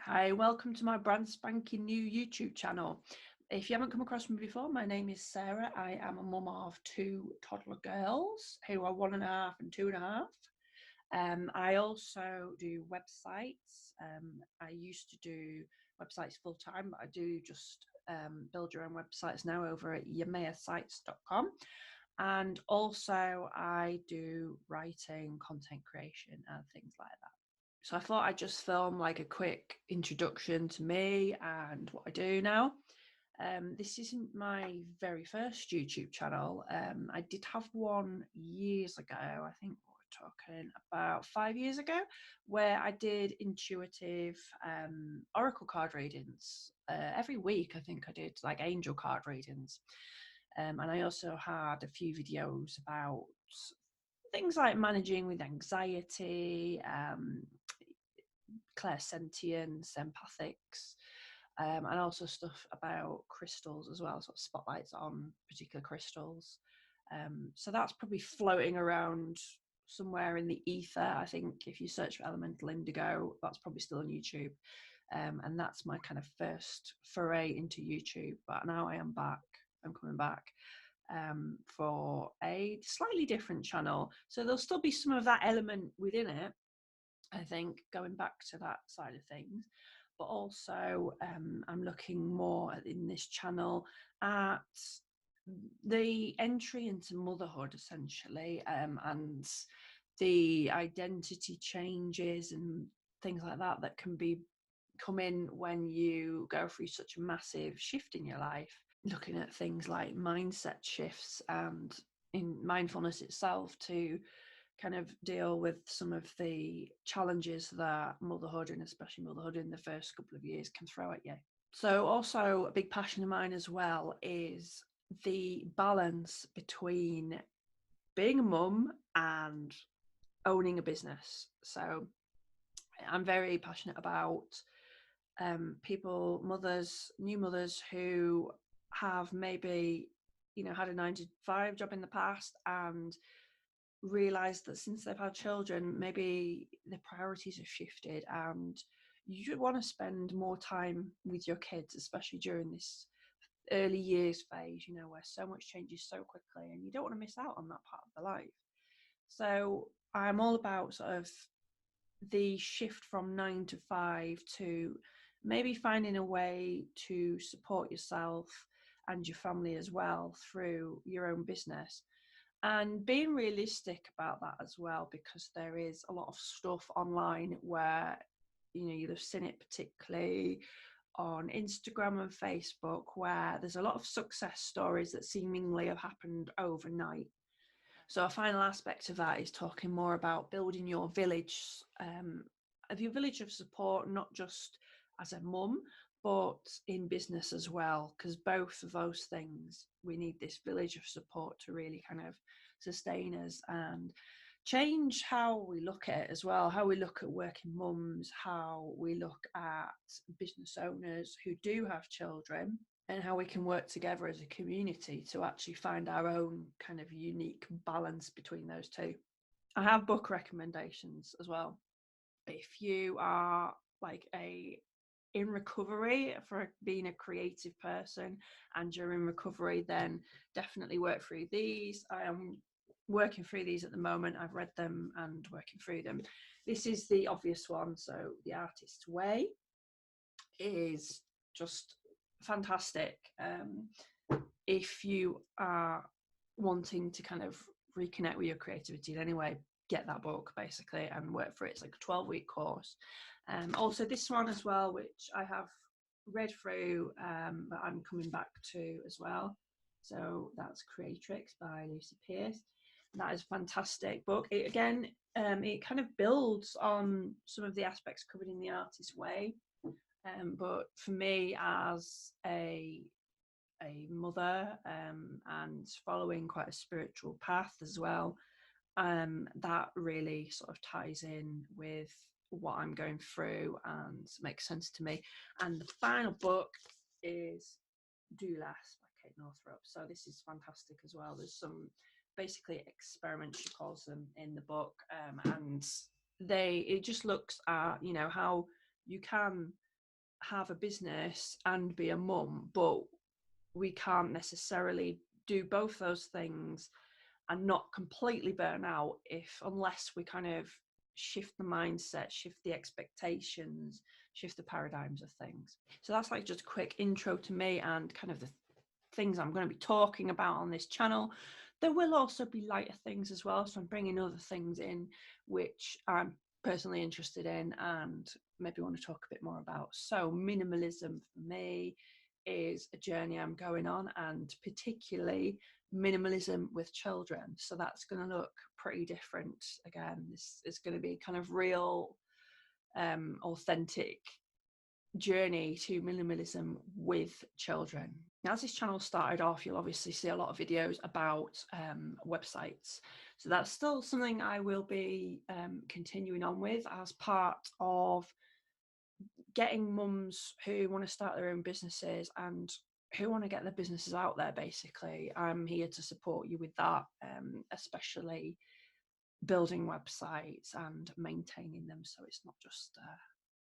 Hi, welcome to my brand spanking new YouTube channel. If you haven't come across me before, my name is Sarah. I am a mum of two toddler girls who are 1.5 and 2.5. I also do websites. I used to do websites full time, but I do just build your own websites now over at yameasites.com. And also, I do writing, content creation, and things like that. So I thought I'd just film like a quick introduction to me and what I do now. This isn't my very first YouTube channel. I did have one years ago. I think we're talking about 5 years ago, where I did intuitive oracle card readings. Every week, I think I did like angel card readings. And I also had a few videos about things like managing with anxiety, clairsentience, empathics, and also stuff about crystals as well, sort of spotlights on particular crystals. So that's probably floating around somewhere in the ether. I think if you search for elemental indigo, that's probably still on YouTube. And that's my kind of first foray into YouTube. But now I am back. I'm coming back for a slightly different channel. So there'll still be some of that element within it, I think, going back to that side of things. But also, I'm looking more in this channel at the entry into motherhood, essentially, and the identity changes and things like that that can be come in when you go through such a massive shift in your life. Looking at things like mindset shifts and in mindfulness itself to kind of deal with some of the challenges that motherhood, and especially motherhood in the first couple of years, can throw at you. So also a big passion of mine as well is the balance between being a mum and owning a business. So I'm very passionate about people, mothers, new mothers who have maybe, had a 9 to 5 job in the past and realized that since they've had children, maybe the priorities have shifted and you should want to spend more time with your kids, especially during this early years phase, where so much changes so quickly and you don't want to miss out on that part of the life. So I'm all about sort of the shift from 9 to 5 to maybe finding a way to support yourself and your family as well through your own business, and being realistic about that as well, because there is a lot of stuff online where you'd have seen it, particularly on Instagram and Facebook, where there's a lot of success stories that seemingly have happened overnight. So a final aspect of that is talking more about building your village, of your village of support, not just as a mum, but in business as well, because both of those things, we need this village of support to really kind of sustain us and change how we look at it as well, how we look at working mums, how we look at business owners who do have children, and how we can work together as a community to actually find our own kind of unique balance between those two. I have book recommendations as well. If you are like in recovery for being a creative person and you're in recovery, then definitely work through these. I am working through these at the moment. I've read them and working through them. This is the obvious one. So The Artist's Way is just fantastic. If you are wanting to kind of reconnect with your creativity in any way, get that book basically and work for it. It's like a 12-week course. Also this one as well, which I have read through, but I'm coming back to as well. So that's Creatrix by Lucy Pearce. That is a fantastic book. It kind of builds on some of the aspects covered in The Artist's Way. But for me, as a mother, and following quite a spiritual path as well, that really sort of ties in with what I'm going through and makes sense to me. And the final book is Do Less by Kate Northrup. So this is fantastic as well. There's some basically experiments, she calls them, in the book, and it just looks at how you can have a business and be a mum, but we can't necessarily do both those things and not completely burn out unless we kind of shift the mindset, shift the expectations, shift the paradigms of things. So that's like just a quick intro to me and kind of the things I'm going to be talking about on this channel. There will also be lighter things as well, so I'm bringing other things in which I'm personally interested in and maybe want to talk a bit more about. So minimalism for me is a journey I'm going on, and particularly minimalism with children. So that's going to look pretty different. Again, this is going to be kind of real, authentic journey to minimalism with children. Now, as this channel started off, you'll obviously see a lot of videos about websites. So that's still something I will be continuing on with as part of getting mums who want to start their own businesses and who want to get their businesses out there. Basically, I'm here to support you with that, especially building websites and maintaining them, so it's not just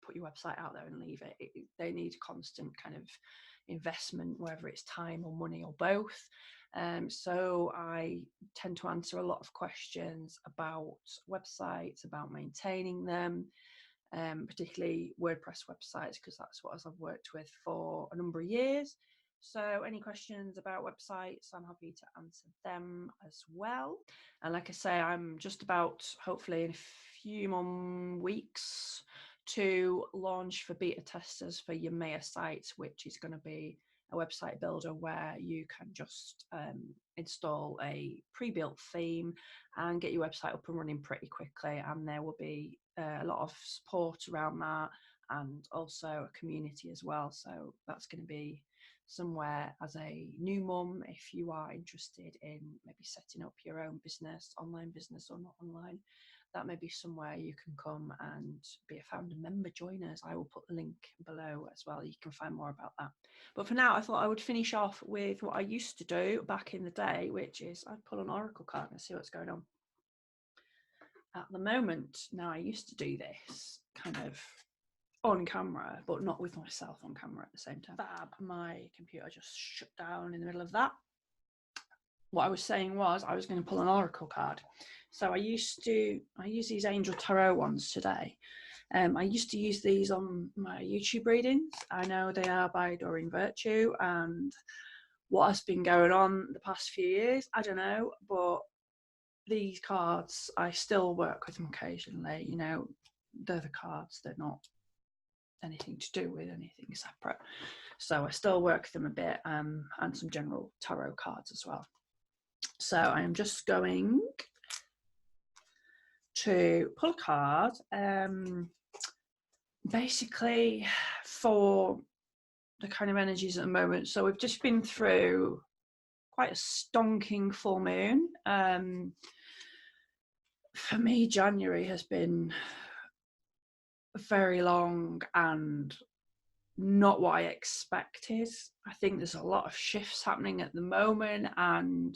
put your website out there and leave it. They need constant kind of investment, whether it's time or money or both. So I tend to answer a lot of questions about websites, about maintaining them, particularly WordPress websites, because that's what I've worked with for a number of years. So any questions about websites, I'm happy to answer them as well. And like I say, I'm just about, hopefully in a few more weeks, to launch for beta testers for Yumea sites, which is going to be a website builder where you can just install a pre-built theme and get your website up and running pretty quickly. And there will be a lot of support around that, and also a community as well. So that's going to be somewhere as a new mum, if you are interested in maybe setting up your own business, online business or not online, that may be somewhere you can come and be a founder member. Join us. I will put the link below as well. You can find more about that. But for now, I thought I would finish off with what I used to do back in the day, which is I'd pull an oracle card and see what's going on at the moment. Now, I used to do this kind of on camera, but not with myself on camera at the same time. Fab, my computer just shut down in the middle of that. What I was saying was I was going to pull an oracle card. So I use these Angel Tarot ones today. I used to use these on my YouTube readings. I know they are by Doreen Virtue, and what has been going on the past few years, I don't know, but these cards, I still work with them occasionally. You know, they're the cards, they're not anything to do with anything separate. So I still work them a bit, and some general tarot cards as well. So I am just going to pull a card, basically for the kind of energies at the moment. So we've just been through quite a stonking full moon. For me, January has been very long and not what I expected. I think there's a lot of shifts happening at the moment and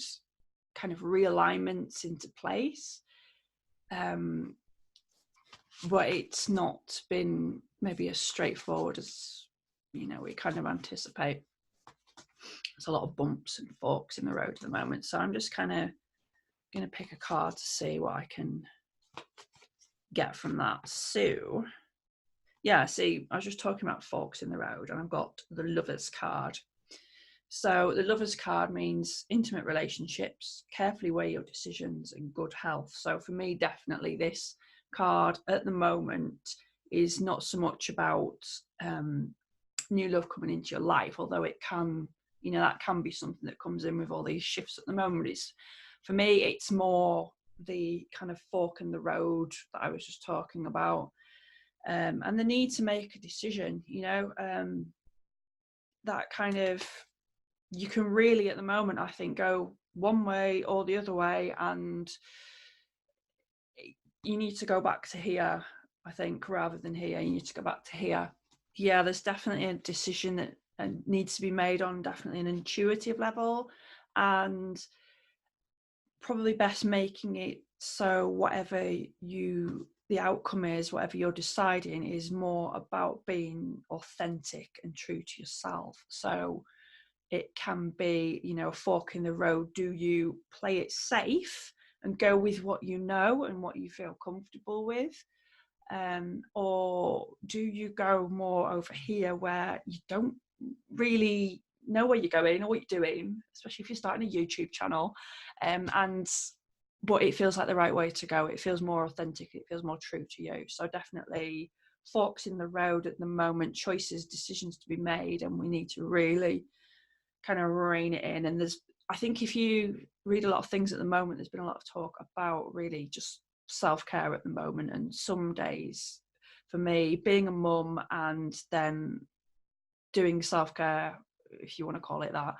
kind of realignments into place. But it's not been maybe as straightforward as, you know, we kind of anticipate. There's a lot of bumps and forks in the road at the moment. So I'm just kind of going to pick a card to see what I can get from that. So, yeah, see, I was just talking about forks in the road, and I've got the Lovers card. So the Lovers card means intimate relationships, carefully weigh your decisions, and good health. So for me, definitely this card at the moment is not so much about new love coming into your life, although it can, you know, that can be something that comes in with all these shifts at the moment. It's, for me, it's more the kind of fork in the road that I was just talking about, and the need to make a decision, you know, that kind of, you can really at the moment, I think, go one way or the other way, and you need to go back to here, I think, rather than here. You need to go back to here. Yeah, there's definitely a decision that needs to be made on definitely an intuitive level, and probably best making it so whatever you the outcome is, whatever you're deciding, is more about being authentic and true to yourself. So it can be, you know, a fork in the road. Do you play it safe and go with what you know and what you feel comfortable with? Or do you go more over here where you don't really know where you're going or what you're doing, especially if you're starting a YouTube channel, and but it feels like the right way to go. It feels more authentic. It feels more true to you. So definitely forks in the road at the moment, choices, decisions to be made, and we need to really kind of rein it in. And I think if you read a lot of things at the moment, there's been a lot of talk about really just self-care at the moment. And some days, for me, being a mum and then doing self-care, if you want to call it that,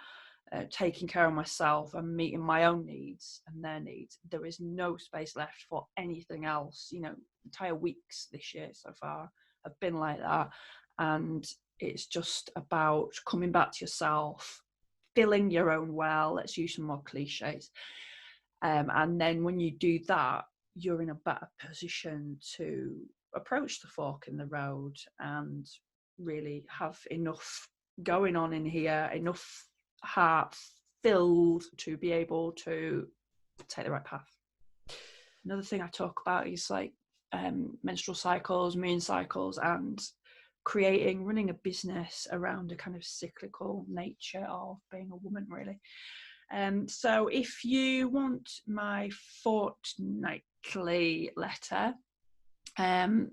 taking care of myself and meeting my own needs and their needs, there is no space left for anything else. You know, entire weeks this year so far have been like that. And it's just about coming back to yourself, filling your own well. Let's use some more cliches. And then when you do that, you're in a better position to approach the fork in the road and really have enough going on in here, enough heart filled to be able to take the right path. Another thing I talk about is like menstrual cycles, moon cycles, and running a business around a kind of cyclical nature of being a woman, really. So if you want my fortnightly letter,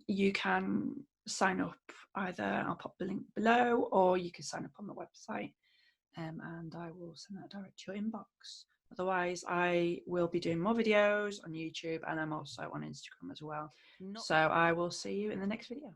you can sign up either, I'll pop the link below, or you can sign up on the website, and I will send that direct to your inbox. Otherwise, I will be doing more videos on YouTube, and I'm also on Instagram as well. So I will see you in the next video.